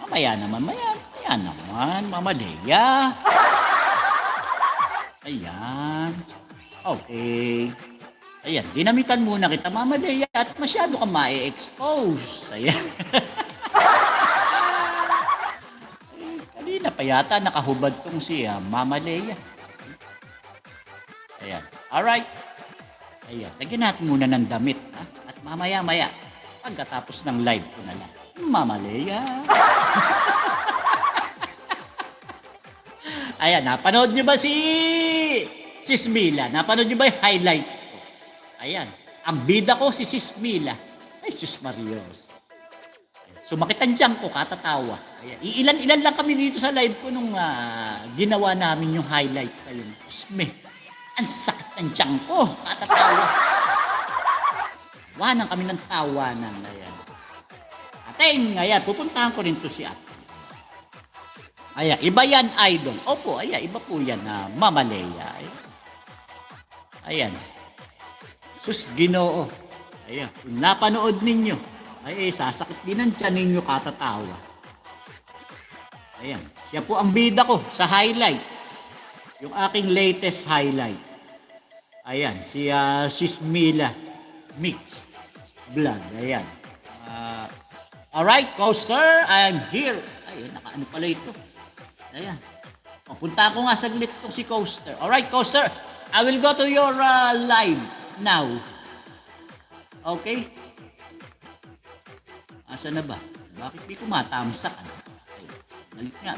Mamaya naman, maya naman, Mama Lea. Ayan. Okay. Ayan, dinamitan muna kita, Mama Lea, at masyado kang ma-expose. Ayan. Kanina pa yata nakahubad tong si Mama Lea. Ayan. Alright. Ayan. Lagyan natin muna ng damit. Ha? At mamaya-maya, pagkatapos ng live ko na lang. Mama Lea. Ayan. Napanood nyo ba si Sis Mila? Napanood nyo ba yung highlights ko? Ayan. Ang bida ko si Sis Mila. Ay, Sis Marios. Sumakit ang tiyan ko, katatawa. Ayan. Ilan-ilan lang kami dito sa live ko nung ginawa namin yung highlights na yun. Ang sakit ng tiyan ko, katatawa. Wanan kami ng tawanan. Ayan. Ating, ayan, pupuntahan ko rin to si Ate. Ayan, iba yan, idol. Opo, ayan, iba po yan, Mama Lea. Ayan. Sus, Ginoo. Ayan, kung napanood ninyo, ay, sasakit din ang tiyan ninyo, katatawa. Ayan, siya po ang bida ko sa highlight. Yung aking latest highlight. Ayan, si Sis Mila Mixed Vlog. Ayan. Alright, Coaster, I'm here. Ayun, nakaano pala ito. Ayan. Punta ko nga saglit itong si Coaster. Alright, Coaster, I will go to your live now. Okay? Asa na ba? Bakit di ko matamsak?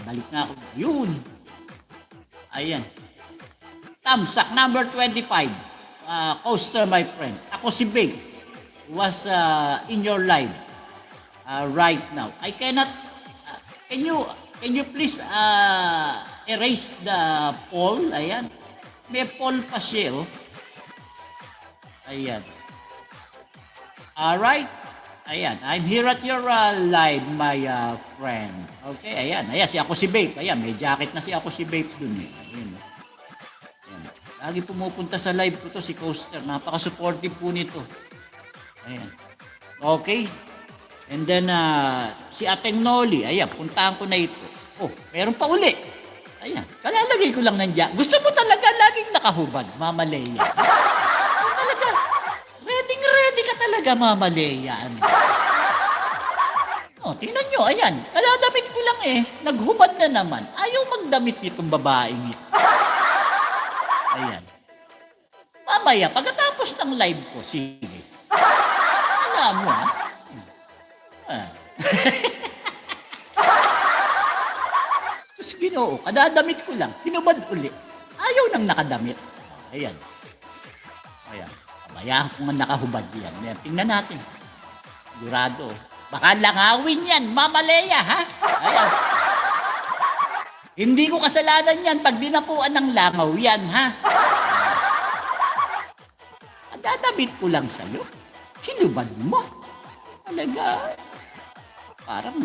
Balik nga ako. Yun. Ayan. Tamsak number 25. Coaster, my friend. Ako si Big. Was in your live right now. I cannot. Can you please erase the poll? Ayan. May poll pa siya, oh. Ayan. Alright. Ayan. I'm here at your live, my friend. Okay, ayan. Ayan, si ako si Babe. Ayan, may jacket na si ako si Babe dun, eh. Ayan. Ayan. Lagi pumupunta sa live ko to si Coaster. Napaka-supportive po nito. Ayan. Okay. And then, si Ateng Noli. Ayan, puntahan ko na ito. Oh, meron pa uli. Ayan. Kalalagay ko lang nandiyan. Gusto mo talaga laging nakahubad, Mama Lea. Talaga. Ready ka talaga, Mama Lea. Oh, tingnan nyo. Ayan. Kaladamit ko lang eh. Naghubad na naman. Ayaw magdamit nitong babaeng ito. Ayan. Mamaya, pagkatapos ng live ko, sige. Alam mo, Sus, Ginoo, kadadamit ko lang. Hinubad uli. Ayaw nang nakadamit. Ayan. Ayan. Pabayaan ko nga nakahubad yan. Ayan. Tingnan natin. Sigurado. Baka langawin yan, Mama Lea, ha? Ayan. Hindi ko kasalanan yan pag dinapuan ng langaw yan, ha? Kadadamit ko lang sa'yo. Hinubad mo. Talaga. Parang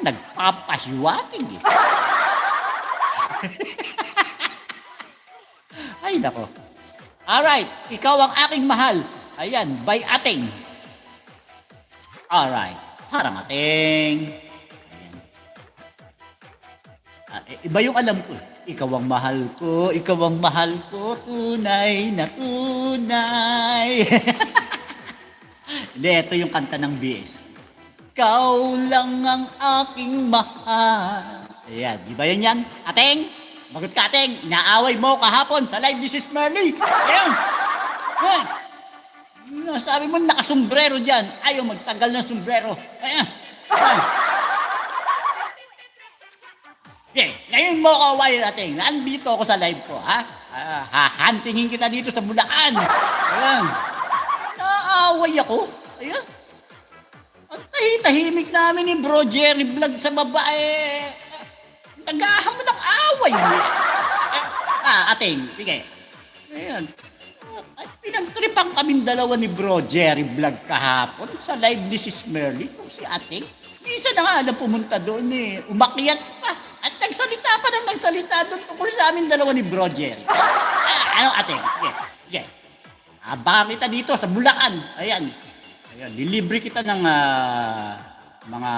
nagpapahiwatig eh. Ay, nako. Alright, ikaw ang aking mahal. Ayan, by Ating. Alright, harang Ating. Ayan. Iba yung alam ko. Ikaw ang mahal ko, ikaw ang mahal ko, tunay na tunay. Hindi, ito yung kanta ng BS. Ikaw lang ang aking mahal. Ayan, di ba yan? Ateng, bagot ka, Ateng. Inaaway mo kahapon sa live ni Sis Merly. Ayan. Sabi mo nakasombrero dyan. Ayaw magtagal ng sombrero. Ayan. Ayan. Okay, ngayon mo ko awayin, Ateng. Nandito ako sa live ko, ha? Hahantingin kita dito sa Bulacan. Ayan. Naaway ako. Ayan. Ang tahimik namin ni Bro Jerry Vlog sa babae. Nag-ahamon ng away. Ating, sige. Ayan. At pinagtripan kaming dalawa ni Bro Jerry Vlog kahapon sa live ni Sis Merly. Kung si Ating, isa na nga na pumunta doon eh. Umakyat pa. At nagsalita pa ng nagsalita doon tungkol sa amin dalawa ni Bro Jerry. Ano, Ating? Sige. Sige. Baka kita dito sa Bulacan. Ayan. Ayan, lilibre kita ng mga